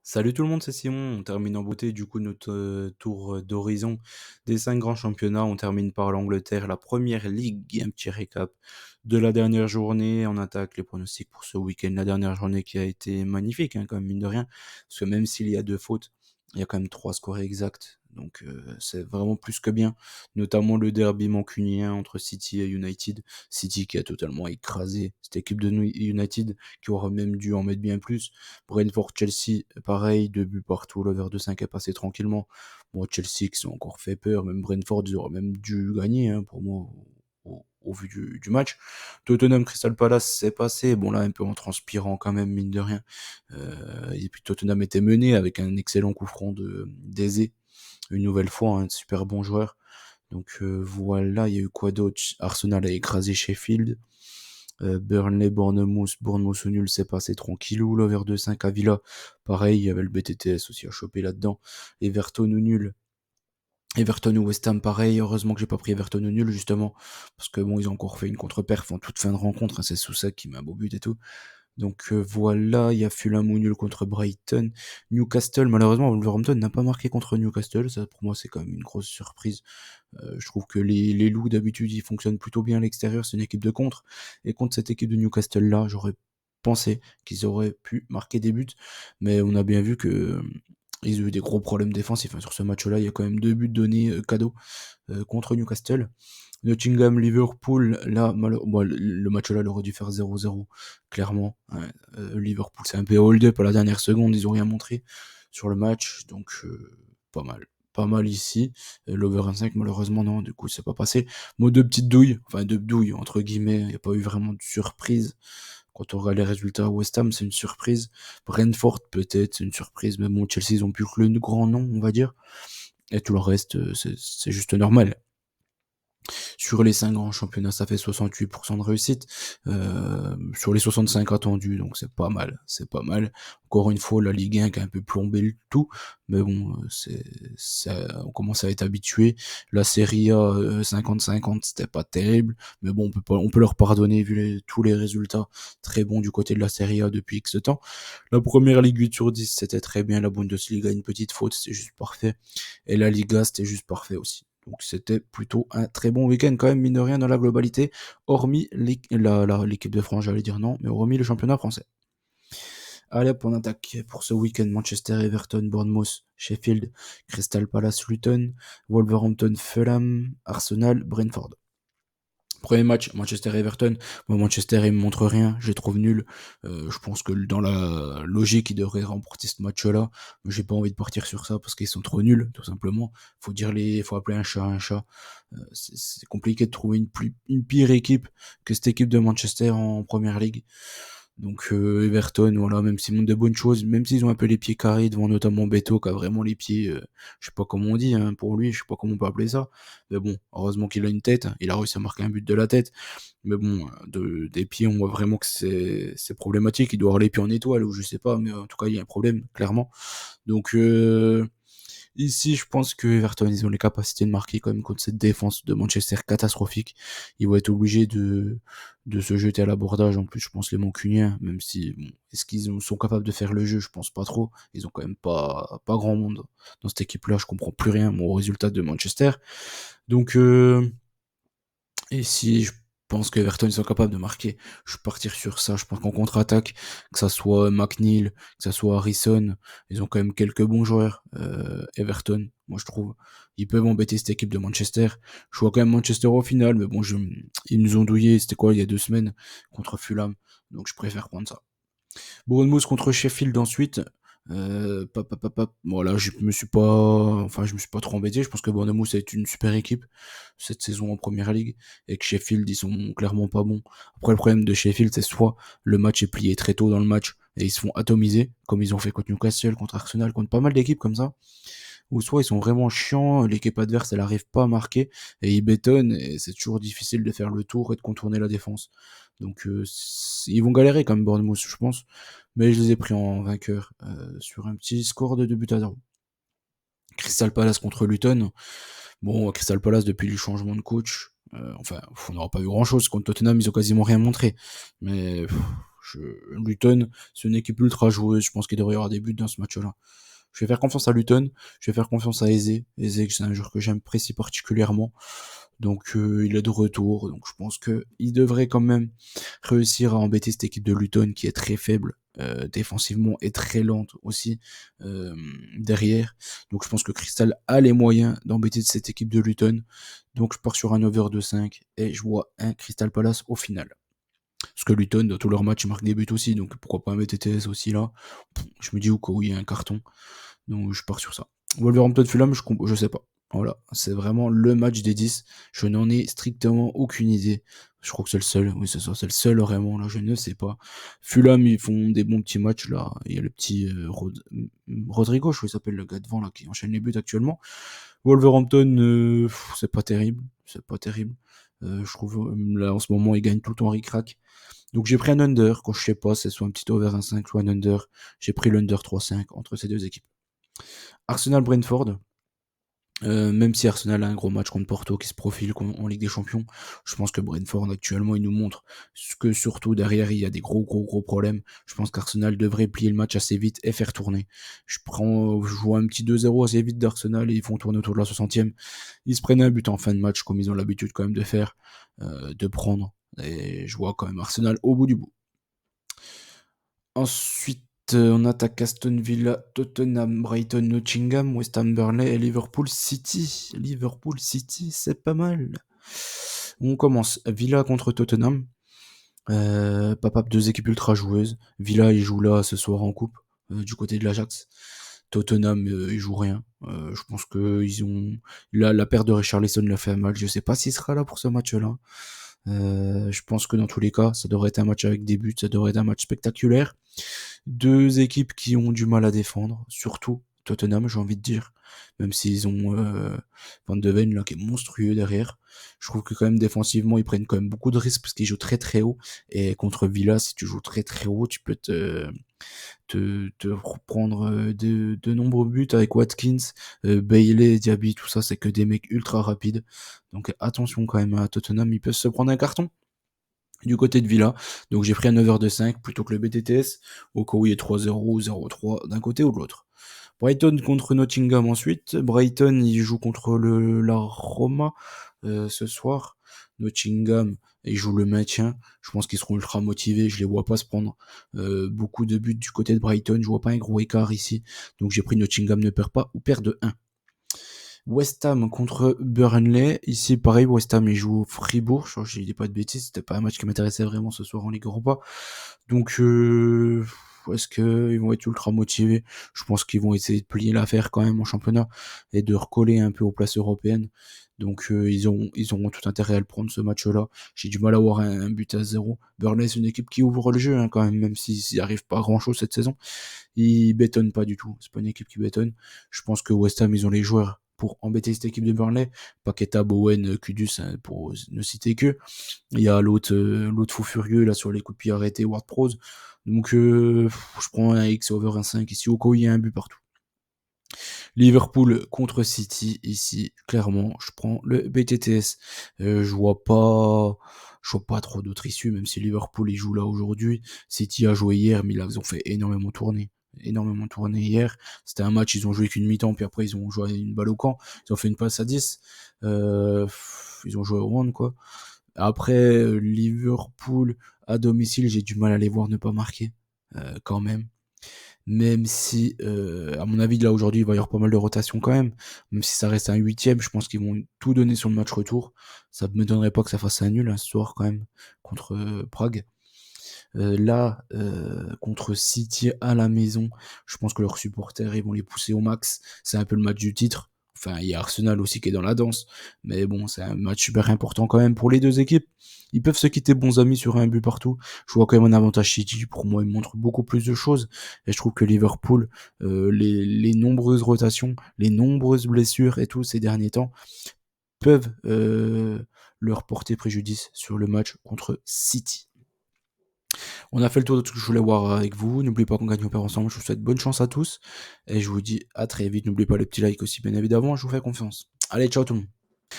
Salut tout le monde, c'est Simon. On termine en beauté du coup notre tour d'horizon des 5 grands championnats. On termine par l'Angleterre, la première ligue. Un petit récap de la dernière journée. On attaque les pronostics pour ce week-end. La dernière journée qui a été magnifique, hein, quand même, mine de rien. Parce que même s'il y a deux fautes, il y a quand même trois scores exacts. Donc c'est vraiment plus que bien. Notamment le derby mancunien entre City et United. City qui a totalement écrasé cette équipe de United, qui aurait même dû en mettre bien plus. Brentford-Chelsea, pareil, deux buts partout, l'over de 5 est passé tranquillement. Bon, Chelsea qui sont encore fait peur, même Brentford, ils auraient même dû gagner, hein, pour moi, au vu du match. Tottenham Crystal Palace, c'est passé, bon là un peu en transpirant quand même, mine de rien. Et puis Tottenham était mené avec un excellent coup franc d'Eze, une nouvelle fois, un super bon joueur. Donc voilà, il y a eu quoi d'autre? Arsenal a écrasé Sheffield. Burnley, Bournemouth au nul, c'est passé tranquillou. L'over de 5 à Villa, pareil, il y avait le BTTS aussi à choper là-dedans. Everton au nul. Everton ou West Ham, pareil. Heureusement que j'ai pas pris Everton au nul, justement. Parce que bon, ils ont encore fait une contre-perf en toute fin de rencontre, hein. C'est Sousa qui met un beau but et tout. Donc voilà, il y a Fulham ou nul contre Brighton. Newcastle, malheureusement, Wolverhampton n'a pas marqué contre Newcastle. Ça, pour moi, c'est quand même une grosse surprise. Je trouve que les loups, d'habitude, ils fonctionnent plutôt bien à l'extérieur. C'est une équipe de contre. Et contre cette équipe de Newcastle-là, j'aurais pensé qu'ils auraient pu marquer des buts. Mais on a bien vu que ils ont eu des gros problèmes défensifs, hein. Sur ce match-là, il y a quand même deux buts donnés cadeaux contre Newcastle. Nottingham, Liverpool, là, bon, le match-là, il aurait dû faire 0-0, clairement. Ouais. Liverpool, c'est un peu hold-up à la dernière seconde, ils ont rien montré sur le match, donc pas mal. Pas mal ici. L'over 1,5, malheureusement, non, du coup, c'est pas passé. Moi, deux petites douilles, enfin, deux douilles, entre guillemets, il n'y a pas eu vraiment de surprise. Quand on regarde les résultats à West Ham, c'est une surprise. Brentford, peut-être, c'est une surprise, mais bon, Chelsea, ils ont plus que le grand nom, on va dire. Et tout le reste, c'est juste normal. Sur les 5 grands championnats, ça fait 68% de réussite. Sur les 65 attendus, donc c'est pas mal. C'est pas mal. Encore une fois, la Ligue 1 qui a un peu plombé le tout. Mais bon, on commence à être habitué. La Serie A 50-50, c'était pas terrible. Mais bon, on peut leur pardonner vu tous les résultats très bons du côté de la Serie A depuis X temps. La première Ligue 8 sur 10, c'était très bien. La Bundesliga, une petite faute, c'était juste parfait. Et la Liga, c'était juste parfait aussi. Donc c'était plutôt un très bon week-end quand même, mine de rien, dans la globalité, hormis l'équipe de France, j'allais dire non, mais hormis le championnat français. Allez hop, on attaque pour ce week-end: Manchester, Everton, Bournemouth, Sheffield, Crystal Palace, Luton, Wolverhampton, Fulham, Arsenal, Brentford. Premier match, Manchester-Everton. Moi, Manchester, il me montre rien. Je les trouve nuls. Je pense que dans la logique, ils devraient remporter ce match-là. Mais j'ai pas envie de partir sur ça parce qu'ils sont trop nuls, tout simplement. Faut appeler un chat un chat. C'est compliqué de trouver une pire équipe que cette équipe de Manchester en première ligue. Donc Everton, voilà, même s'ils montrent de bonnes choses, même s'ils ont un peu les pieds carrés devant notamment Beto qui a vraiment les pieds, je sais pas comment on dit, hein, pour lui, je sais pas comment on peut appeler ça. Mais bon, heureusement qu'il a une tête, il a réussi à marquer un but de la tête. Mais bon, des pieds, on voit vraiment que c'est problématique. Il doit avoir les pieds en étoile ou je sais pas, mais en tout cas, il y a un problème, clairement. Donc ici, je pense que Everton, ils ont les capacités de marquer quand même contre cette défense de Manchester catastrophique. Ils vont être obligés de se jeter à l'abordage. En plus, je pense les Mancuniens, même si, bon, est-ce sont capables de faire le jeu? Je pense pas trop. Ils ont quand même pas grand monde dans cette équipe-là. Je comprends plus rien, moi, au résultat de Manchester. Donc, et si je pense que Everton ils sont capables de marquer, je vais partir sur ça. Je pense qu'en contre-attaque, que ça soit McNeil, que ça soit Harrison, ils ont quand même quelques bons joueurs. Everton, moi je trouve, ils peuvent embêter cette équipe de Manchester. Je vois quand même Manchester au final, mais bon, ils nous ont douillé. C'était quoi il y a 2 semaines contre Fulham, donc je préfère prendre ça. Bournemouth contre Sheffield ensuite. Voilà, je me suis pas trop embêté. Je pense que Bournemouth est une super équipe cette saison en première ligue et que Sheffield ils sont clairement pas bons. Après le problème de Sheffield c'est soit le match est plié très tôt dans le match et ils se font atomiser comme ils ont fait contre Newcastle, contre Arsenal, contre pas mal d'équipes comme ça, ou soit ils sont vraiment chiants, l'équipe adverse elle arrive pas à marquer et ils bétonnent et c'est toujours difficile de faire le tour et de contourner la défense. Donc ils vont galérer comme Bournemouth je pense, mais je les ai pris en vainqueur sur un petit score de 2 buts à 0. Crystal Palace contre Luton. Bon, Crystal Palace depuis le changement de coach, enfin on n'aura pas vu grand chose contre Tottenham, ils ont quasiment rien montré, mais Luton, c'est une équipe ultra joueuse. Je pense qu'il devrait y avoir des buts dans ce match-là. Je vais faire confiance à Luton. Je vais faire confiance à Eze. Eze, c'est un joueur que j'apprécie particulièrement. Donc il est de retour. Donc je pense qu'il devrait quand même réussir à embêter cette équipe de Luton qui est très faible défensivement et très lente aussi derrière. Donc je pense que Crystal a les moyens d'embêter cette équipe de Luton. Donc je pars sur un over de 5 et je vois un Crystal Palace au final. Parce que Luton, dans tous leurs matchs, ils marquent des buts aussi, donc pourquoi pas un BTTS aussi là. Je me dis au cas où il y a un carton. Donc je pars sur ça. Wolverhampton Fulham, je sais pas. Voilà, c'est vraiment le match des 10. Je n'en ai strictement aucune idée. Je crois que c'est le seul. Oui, c'est ça, c'est le seul vraiment. Là, je ne sais pas. Fulham, ils font des bons petits matchs là. Il y a le petit Rodrigo, je crois qu'il s'appelle le gars devant là, qui enchaîne les buts actuellement. Wolverhampton, c'est pas terrible. C'est pas terrible. Je trouve là en ce moment, ils gagnent tout le temps ric-rac. Donc j'ai pris un under. Quand je sais pas, c'est soit un petit over 1,5, soit un under. J'ai pris l'under 3,5 entre ces deux équipes. Arsenal-Brentford. Même si Arsenal a un gros match contre Porto qui se profile en Ligue des Champions, je pense que Brentford actuellement il nous montre que surtout derrière il y a des gros problèmes. Je pense qu'Arsenal devrait plier le match assez vite et faire tourner. Je vois un petit 2-0 assez vite d'Arsenal et ils font tourner autour de la 60e. Ils se prennent un but en fin de match comme ils ont l'habitude quand même de faire, de prendre. Et je vois quand même Arsenal au bout du bout. Ensuite, on attaque Aston Villa, Tottenham, Brighton, Nottingham, West Ham, Burnley et Liverpool City. Liverpool City, c'est pas mal. On commence. Villa contre Tottenham. Papa, deux équipes ultra joueuses. Villa, il joue là ce soir en coupe, du côté de l'Ajax. Tottenham, il joue rien. Je pense que ils ont la perte de Richarlison l'a fait mal. Je sais pas s'il sera là pour ce match-là. Je pense que dans tous les cas, ça devrait être un match avec des buts, ça devrait être un match spectaculaire. Deux équipes qui ont du mal à défendre, surtout Tottenham, j'ai envie de dire, même s'ils ont Van de Ven là qui est monstrueux derrière. Je trouve que quand même défensivement ils prennent quand même beaucoup de risques parce qu'ils jouent très très haut, et contre Villa si tu joues très très haut tu peux te reprendre de nombreux buts avec Watkins, Bailey, Diaby, tout ça c'est que des mecs ultra rapides, donc attention quand même à Tottenham, ils peuvent se prendre un carton du côté de Villa. Donc j'ai pris un 9h de 5 plutôt que le BTTS, au cas où il y a 3-0 ou 0-3 d'un côté ou de l'autre. Brighton contre Nottingham ensuite. Brighton, il joue contre la Roma ce soir. Nottingham, ils jouent le maintien. Je pense qu'ils seront ultra motivés. Je les vois pas se prendre beaucoup de buts du côté de Brighton. Je vois pas un gros écart ici. Donc j'ai pris Nottingham ne perd pas ou perd de 1. West Ham contre Burnley. Ici, pareil, West Ham, il joue au Fribourg. Je crois que je dis pas de bêtises. C'était pas un match qui m'intéressait vraiment ce soir en Ligue Europa. Donc, est-ce qu'ils vont être ultra motivés? Je pense qu'ils vont essayer de plier l'affaire quand même en championnat et de recoller un peu aux places européennes. Donc, ils auront tout intérêt à le prendre ce match-là. J'ai du mal à voir un but à 0. Burnley, c'est une équipe qui ouvre le jeu, hein, quand même s'il arrive pas à grand-chose cette saison. Ils bétonnent pas du tout. C'est pas une équipe qui bétonne. Je pense que West Ham, ils ont les joueurs pour embêter cette équipe de Burnley. Paqueta, Bowen, Kudus, hein, pour ne citer que. Il y a l'autre fou furieux là sur les coups de pied arrêtés, Ward Prowse. Donc je prends un X over un 5 ici au cas où il y a un but partout. Liverpool contre City ici, clairement, je prends le BTTS. Je vois pas trop d'autres issues, même si Liverpool il joue là aujourd'hui. City a joué hier, mais là ils ont fait énormément tourner hier. C'était un match, ils ont joué qu'une mi-temps, puis après ils ont joué une balle au camp, ils ont fait une passe à 10, ils ont joué au round quoi. Après Liverpool à domicile, j'ai du mal à les voir ne pas marquer quand même si à mon avis là aujourd'hui il va y avoir pas mal de rotation quand même si ça reste un 8ème, je pense qu'ils vont tout donner sur le match retour. Ça me m'étonnerait pas que ça fasse un nul ce soir quand même contre Prague. Là, contre City à la maison, je pense que leurs supporters ils vont les pousser au max. C'est un peu le match du titre. Enfin, il y a Arsenal aussi qui est dans la danse, mais bon, c'est un match super important quand même pour les deux équipes. Ils peuvent se quitter bons amis sur un but partout. Je vois quand même un avantage City. Pour moi, il montre beaucoup plus de choses. Et je trouve que Liverpool, les nombreuses rotations, les nombreuses blessures et tout ces derniers temps peuvent leur porter préjudice sur le match contre City. On a fait le tour de tout ce que je voulais voir avec vous. N'oubliez pas qu'on gagne, on perd ensemble. Je vous souhaite bonne chance à tous. Et je vous dis à très vite. N'oubliez pas le petit like aussi, bien évidemment. Je vous fais confiance. Allez, ciao tout le monde.